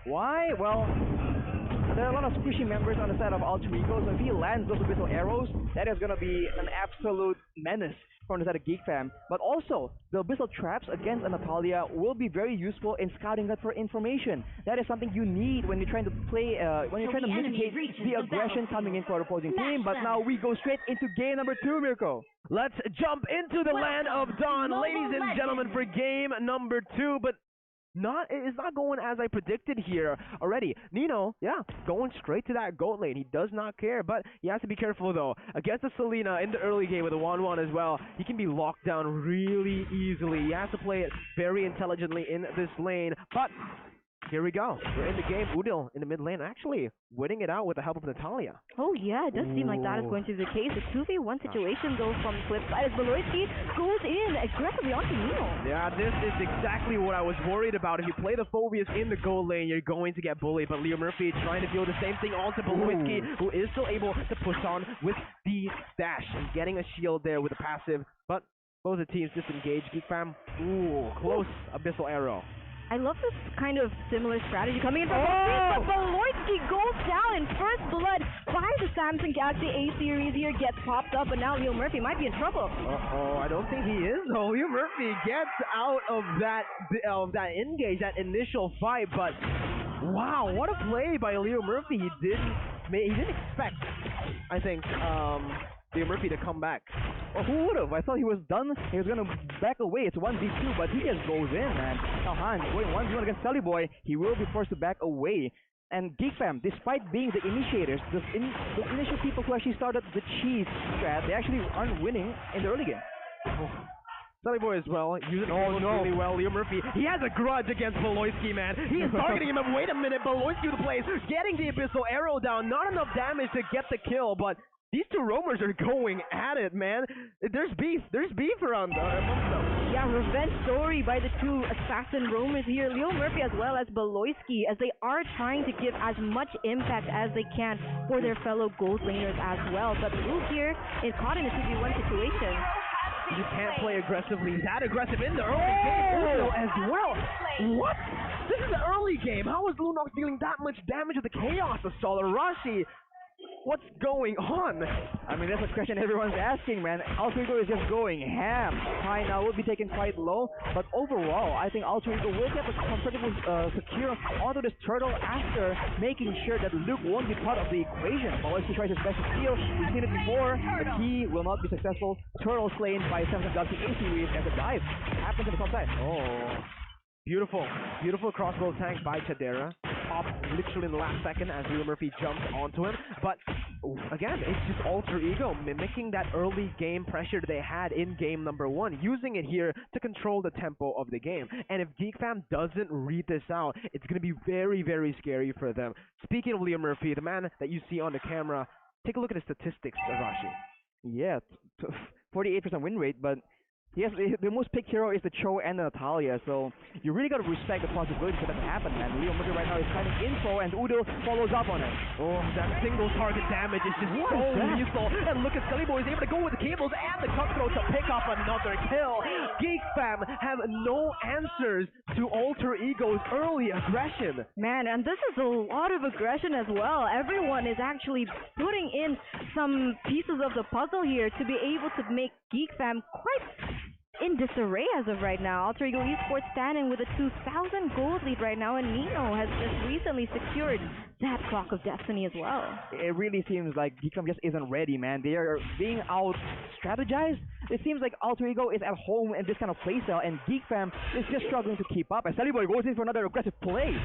Why? Well, there are a lot of squishy members on the side of Alter Ego, so if he lands those abyssal arrows, that is gonna be an absolute menace from the side of Geek Fam. But also, the abyssal traps against Natalia will be very useful in scouting that for information. That is something you need when you're trying to play, when you're trying to mitigate the aggression coming in for the opposing team. But now we go straight into game number 2, Mirko. Let's jump into the land of Dawn, ladies and gentlemen, for game number 2. But it's not going as I predicted here already. Nino, yeah, going straight to that goat lane. He does not care, but he has to be careful though. Against the Selena in the early game with a 1-1 as well, he can be locked down really easily. He has to play it very intelligently in this lane, but here we go. We're in the game. Udil in the mid lane, actually winning it out with the help of Natalia. Oh yeah, it does seem like that is going to be the case. A 2v1 situation though from the flip side as Beloitsky goes in aggressively onto Nino. Yeah, this is exactly what I was worried about. If you play the Phobias in the goal lane, you're going to get bullied. But Leo Murphy trying to do the same thing onto Beloitsky, who is still able to push on with the dash and getting a shield there with a passive. But both the teams disengage. Geek Fam, close abyssal arrow. I love this kind of similar strategy coming in from but Beloitsky goes down in first blood by the Samsung Galaxy A-Series here, gets popped up, and now Leo Murphy might be in trouble. I don't think he is though. Leo Murphy gets out of that engage, that initial fight, but wow, what a play by Leo Murphy. He didn't expect, I think, Leo Murphy to come back. Well, who would have? I thought he was done. He was gonna back away. It's 1v2, but he just goes in, man. Now Han going 1v1 against Sully Boy, he will be forced to back away. And Geek Fam, despite being the initiators, the initial people who actually started the cheese strat, they actually aren't winning in the early game. Sully Boy as well, using really well. Leo Murphy, he has a grudge against Beloitsky, man. He is targeting him, and wait a minute, Beloitsky with the plays, getting the abyssal arrow down. Not enough damage to get the kill, but these two roamers are going at it, man. There's beef around amongst them. Yeah, revenge story by the two assassin roamers here, Leo Murphy as well as Beloitsky, as they are trying to give as much impact as they can for their fellow gold laners as well. But Blue here is caught in a 2v1 situation. You can't play aggressively. That aggressive in the early game as well. What? This is the early game. How is Lunox dealing that much damage with the Chaos Assault? Arashi, what's going on? I mean, that's a question everyone's asking, man. Alter Ego is just going ham. High now will be taken quite low, but overall, I think Alter Ego will get the comfortable secure onto this turtle after making sure that Luke won't be part of the equation. Beloitsky tries his best to steal. We've seen it before, but he will not be successful. Turtle slain by Samsung Galaxy A-Series as a dive happens on the top side. Beautiful crossbow tank by Chadera. Popped literally in the last second as Leo Murphy jumped onto him. But again, it's just Alter Ego mimicking that early game pressure they had in game number 1, using it here to control the tempo of the game. And if Geek Fam doesn't read this out, it's going to be very, very scary for them. Speaking of Leo Murphy, the man that you see on the camera, take a look at his statistics, Arashi. Yeah, 48% win rate, but yes, the most picked hero is the Cho and the Natalia, so you really got to respect the possibility for that to happen, man. Leo Murphy right now is finding info, and Udo follows up on it. Oh, that single target damage is just so lethal. And look at Sully Boy is able to go with the cables and the cutthroat to pick up another kill. Geek Fam have no answers to Alter Ego's early aggression. Man, and this is a lot of aggression as well. Everyone is actually putting in some pieces of the puzzle here to be able to make Geek Fam quite in disarray as of right now. Alter Ego Esports standing with a 2,000 gold lead right now, and Nino has just recently secured that Clock of Destiny as well. It really seems like Geek Fam just isn't ready, man. They are being out-strategized. It seems like Alter Ego is at home in this kind of playstyle, and Geek Fam is just struggling to keep up. As Sully Boy goes in for another aggressive play.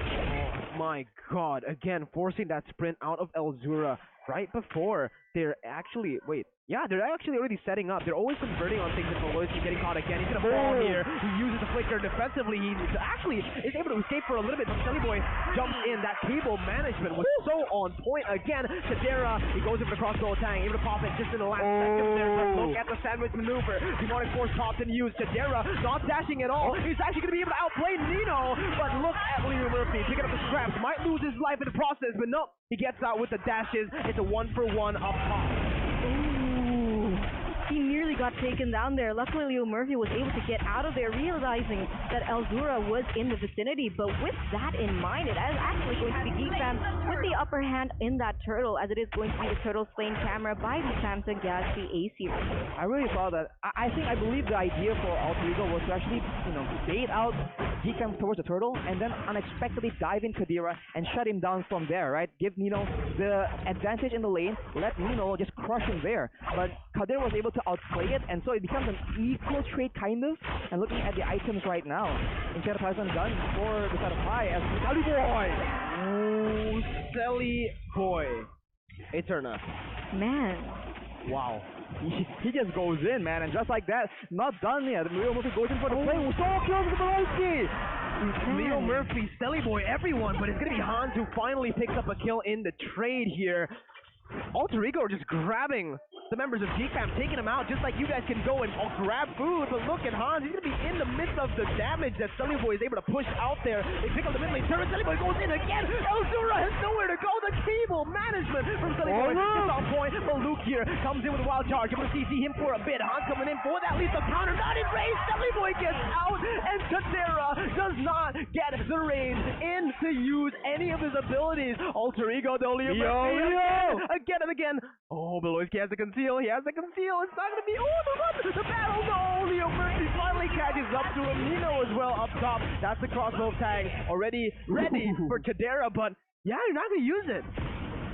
Oh my god, again, forcing that sprint out of Elzura right before they're actually, they're actually already setting up. They're always converting on things, and Beloitsky getting caught again. He's gonna fall here. He uses the flicker defensively. He actually is able to escape for a little bit, but Sully Boy jumps in. That cable management was so on point again. Chadera, he goes over the crossbow tank, able to pop it just in the last second there. But look at the sandwich maneuver. Demonic Force popped and used. Chadera not dashing at all. He's actually gonna be able to outplay Nino, but look at Leo Murphy picking up the scraps. Might lose his life in the process, but no, he gets out with the dashes. It's a 1-for-1 up top. He nearly got taken down there. Luckily, Leo Murphy was able to get out of there, realizing that Elzura was in the vicinity. But with that in mind, it has actually upper hand in that turtle, as it is going to be the turtle slain camera by the Samsung Galaxy A series. I really thought that. I believe the idea for Alter Ego was to actually, bait out GEEK towards the turtle and then unexpectedly dive in Kadira and shut him down from there, right? Give Nino the advantage in the lane, let Nino just crush him there. But Kadira was able to outplay it, and so it becomes an equal trade kind of. And looking at the items right now, Incantation gun for the side of high as Sally Boy! Oh, Selly boy. Eterna. Man. Wow. He just goes in, man, and just like that, not done yet. Leo Murphy goes in for the play. So close to Baloski! Leo Murphy, Selly boy, everyone, but it's gonna be Hans who finally picks up a kill in the trade here. Alter Ego are just grabbing the members of GEEK, taking them out just like you guys can go and grab food. But look at Hans, he's going to be in the midst of the damage that Selly Boy is able to push out there. They pick up the mid lane turret, Selly Boy goes in again. Elzura has nowhere to go. The cable management from Selly Boy is on point. But Luke here comes in with a wild charge. Able to CC him for a bit. Hans coming in for that lethal counter. Not in range. Selly Boy gets out, and Kadera does not get the range in to use any of his abilities. Alter Ego, though, Leo. Again and again. Oh, Beloyski has to conceal. He has to conceal. It's not going to be. Oh, the battle. No, Leo Murphy finally catches up to him. Nino as well up top. That's the crossbow tag already ready for Kadera, but yeah, you're not going to use it.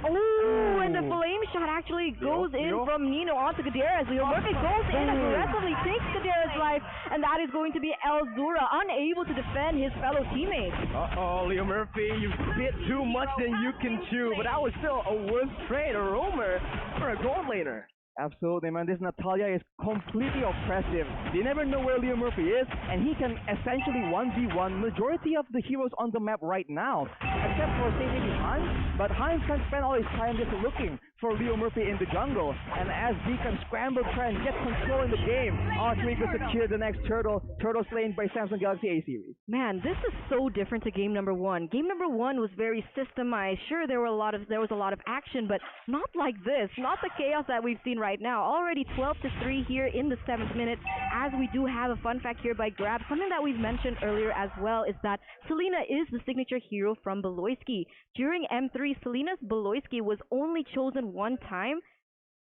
Oh, and the flame shot actually goes in from Nino onto Kadera as Leo Murphy goes in aggressively, takes Kadera's life, and that is going to be Elzura, unable to defend his fellow teammates. Uh-oh, Leo Murphy, you bit too much than you can chew, but that was still a worse trade, a rumor for a gold laner. Absolutely, man. This Natalia is completely oppressive. They never know where Leo Murphy is, and he can essentially 1v1 majority of the heroes on the map right now, except for say maybe Hans. But Hans can spend all his time just looking for Leo Murphy in the jungle. And as he can scramble, try and get control in the game, Alter Ego secure the next turtle slain by Samsung Galaxy A series. Man, this is so different to game number one. Game number one was very systemized. Sure, there was a lot of action, but not like this. Not the chaos that we've seen right now. Already 12-3 here in the 7th minute, as we do have a fun fact here by Grab. Something that we've mentioned earlier as well is that Selena is the signature hero from Beloyski. During M3, Selena's Beloyski was only chosen one time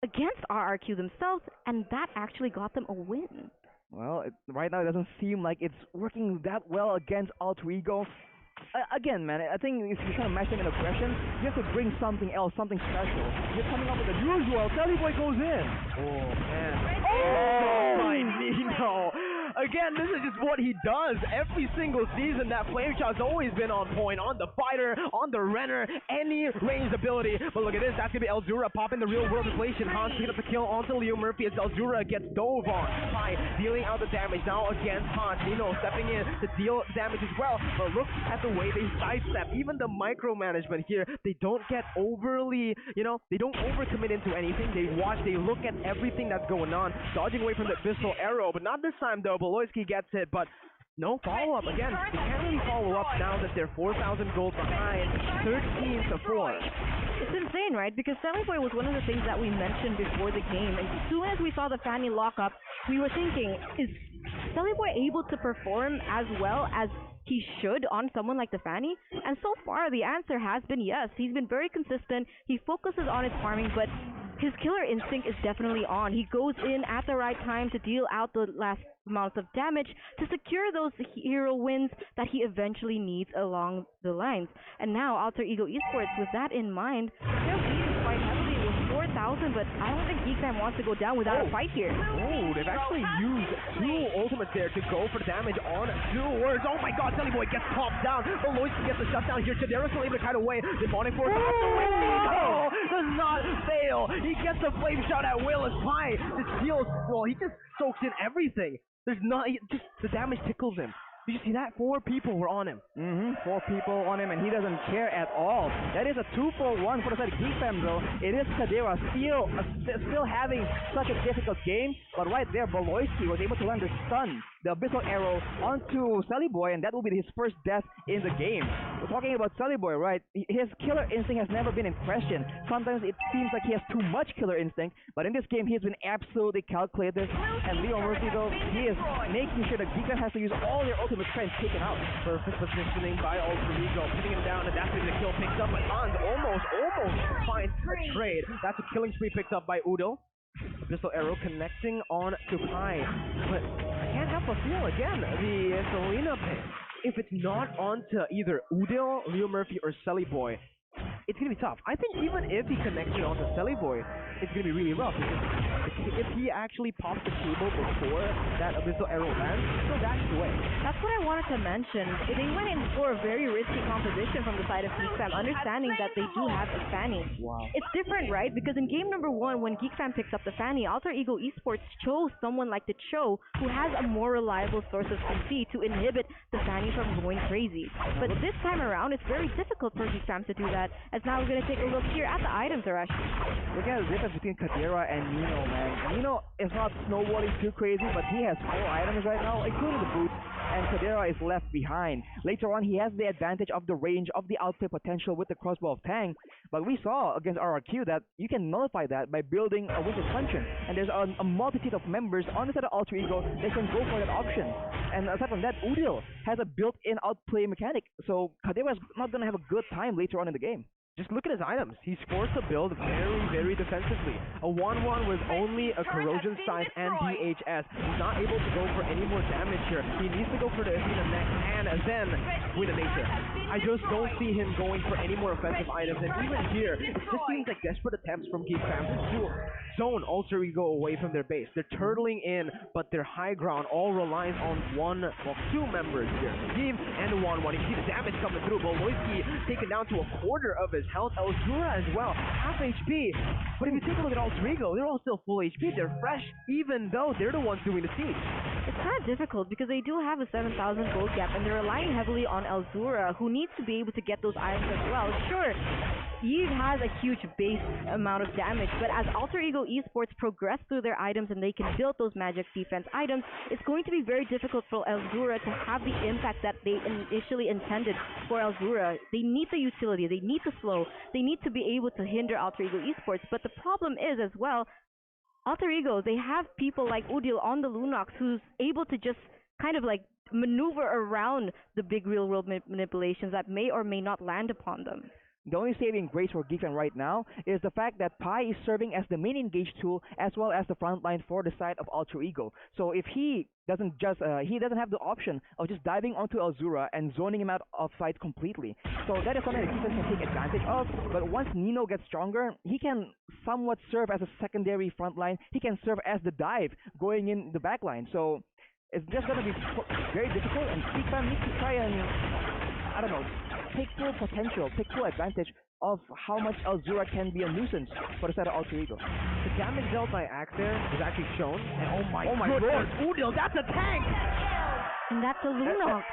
against RRQ themselves, and that actually got them a win. Well, right now it doesn't seem like it's working that well against Alter Ego. Again, man, I think if you're trying to match them in aggression, you have to bring something else, something special. You're coming up with the usual. Selly Boy goes in. Oh, man. Oh, my Nino. Again, this is just what he does every single season. That flame shot's always been on point, on the fighter, on the Renner, any ranged ability. But look at this, that's going to be Elzura popping the real world inflation. Hans picking up the kill onto Leo Murphy as Elzura gets dove on. High, dealing out the damage now against Hans. Nino stepping in to deal damage as well. But look at the way they sidestep. Even the micromanagement here, they don't get overly, they don't overcommit into anything. They watch, they look at everything that's going on, dodging away from the Abyssal Arrow. But not this time, though. Beloyski gets it, but no follow-up. Again, they can't really follow up now that they're 4,000 gold behind, 13-4. It's insane, right? Because Selly Boy was one of the things that we mentioned before the game. And as soon as we saw the Fanny lock up, we were thinking, is Selly Boy able to perform as well as he should on someone like the Fanny? And so far, the answer has been yes. He's been very consistent. He focuses on his farming, but his killer instinct is definitely on. He goes in at the right time to deal out the last amounts of damage to secure those hero wins that he eventually needs along the lines. And now Alter Ego Esports, with that in mind, they're leading quite heavily with 4,000, but I don't think GEEK wants to go down without a fight here. Oh, they've actually used 2 ultimates there to go for damage on 2 words. Oh my god, Selly Boy gets popped down. Beloyski gets the shutdown here. Kadera still able to kite away. Demonic Force does not fail. He gets a flame shot at will as high. The steals, well, he just soaks in everything. There's not, just the damage tickles him. Did you see that? 4 people were on him. 4 people on him, and he doesn't care at all. That is a 2-for-1 for the side of GEEK fam, though. It is Kadera still having such a difficult game, but right there, Beloyski was able to land the stun the Abyssal Arrow onto Sully Boy, and that will be his first death in the game. We're talking about Sully Boy, right? His killer instinct has never been in question. Sometimes it seems like he has too much killer instinct, but in this game he's been absolutely calculated. And Leo Murphy, though, he is making sure that GEEK has to use all their ultimate strength taken out. Perfect positioning by Alter Ego, pinning him down, and that's when the kill picks up. But Hans almost finds a trade. That's a killing spree picked up by Udo. Abyssal Arrow connecting on to Pi, but I can't help but feel again the Selena pick. If it's not onto either Udo, Leo Murphy, or Sully Boy, it's gonna be tough. I think even if he connects it onto Sully Boy, it's gonna be really rough because if he actually pops the cable before that Abyssal Arrow lands, so that's the way. That's what I wanted to mention. They went in for a very risky composition from the side of GEEK Fam, understanding that they do have a Fanny. Wow. It's different, right? Because in game number 1, when GEEK Fam picks up the Fanny, Alter Ego Esports chose someone like the Cho, who has a more reliable source of CC to inhibit the Fanny from going crazy. But this time around, it's very difficult for GEEK Fam to do that. As now we're gonna take a look here at the items, Arash. Look at the difference between Kadira and Nino, man. Nino is not snowballing too crazy, but he has 4 items right now, including the boots, and Kadira is left behind. Later on, he has the advantage of the range of the outplay potential with the crossbow of Tang, but we saw against RRQ that you can nullify that by building a Winter Puncheon, and there's a multitude of members on the side of Alter Ego that can go for that option. And aside from that, Udil has a built-in outplay mechanic, so Kadira is not going to have a good time later on in the game. Just look at his items. He's forced to build very defensively. A 1-1 with only a corrosion size and DHS. He's not able to go for any more damage here. He needs to go for the Athena next and then win a nature. I just don't see him going for any more offensive items. And even here, it just seems like desperate attempts from GEEK Fam to zone Alter Ego away from their base. They're turtling in, but their high ground all relies on 2 members here. Steve and the 1-1. You see the damage coming through. Boloisky taken down to a quarter of his health. Elzura as well, half HP. But if you take a look at Alter Ego, they're all still full HP. They're fresh, even though they're the ones doing the siege. It's kind of difficult because they do have a 7,000 gold gap, and they're relying heavily on Elzura, who needs to be able to get those items as well. Sure, Eve has a huge base amount of damage, but as Alter Ego Esports progress through their items and they can build those magic defense items, it's going to be very difficult for Elzura to have the impact that they initially intended for Elzura. They need the utility, they need the slow, they need to be able to hinder Alter Ego Esports, but the problem is as well, Alter Ego, they have people like Udil on the Lunox who's able to just kind of like maneuver around the big real world manipulations that may or may not land upon them. The only saving grace for GEEK Fam right now is the fact that Pi is serving as the main engage tool as well as the front line for the side of Alter Ego. So if he doesn't have the option of just diving onto Elzura and zoning him out of sight completely. So that is something that GEEK Fam can take advantage of. But once Nino gets stronger, he can somewhat serve as a secondary front line. He can serve as the dive going in the back line. So it's just going to be very difficult, and GEEK Fam needs to try and, I don't know, take full potential, take full advantage of how much Elzura can be a nuisance for the side of Alter Ego. The damage dealt by Axe there is actually shown, and oh my lord, Udil, that's a tank! And that's a Lunox.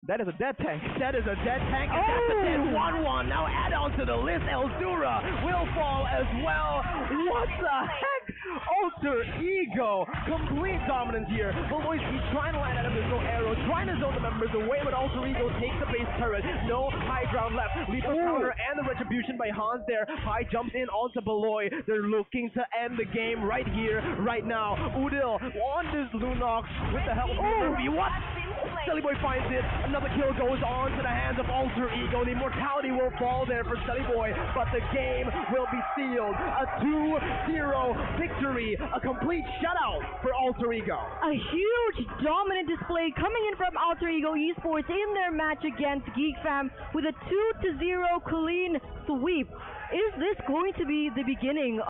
That is a dead tank. That is a dead tank, and that's a dead 1-1. Now add on to the list, Elzura will fall as well. What the heck? Alter Ego, complete dominance here. Boloisky trying to land out of his own arrow, trying to zone the members away, but Alter Ego takes the base turret. No high ground left. Lethal counter and the retribution by Hans there. Pi jumps in onto Beloy. They're looking to end the game right here, right now. Udil on this Lunox with the help of Murphy. What? Sully Boy finds it. Another kill goes on to the hands of Alter Ego. The immortality will fall there for Sully Boy, but the game will be sealed. A 2-0 victory. A complete shutout for Alter Ego. A huge dominant display coming in from Alter Ego Esports in their match against GEEK Fam with a 2-0 clean sweep. Is this going to be the beginning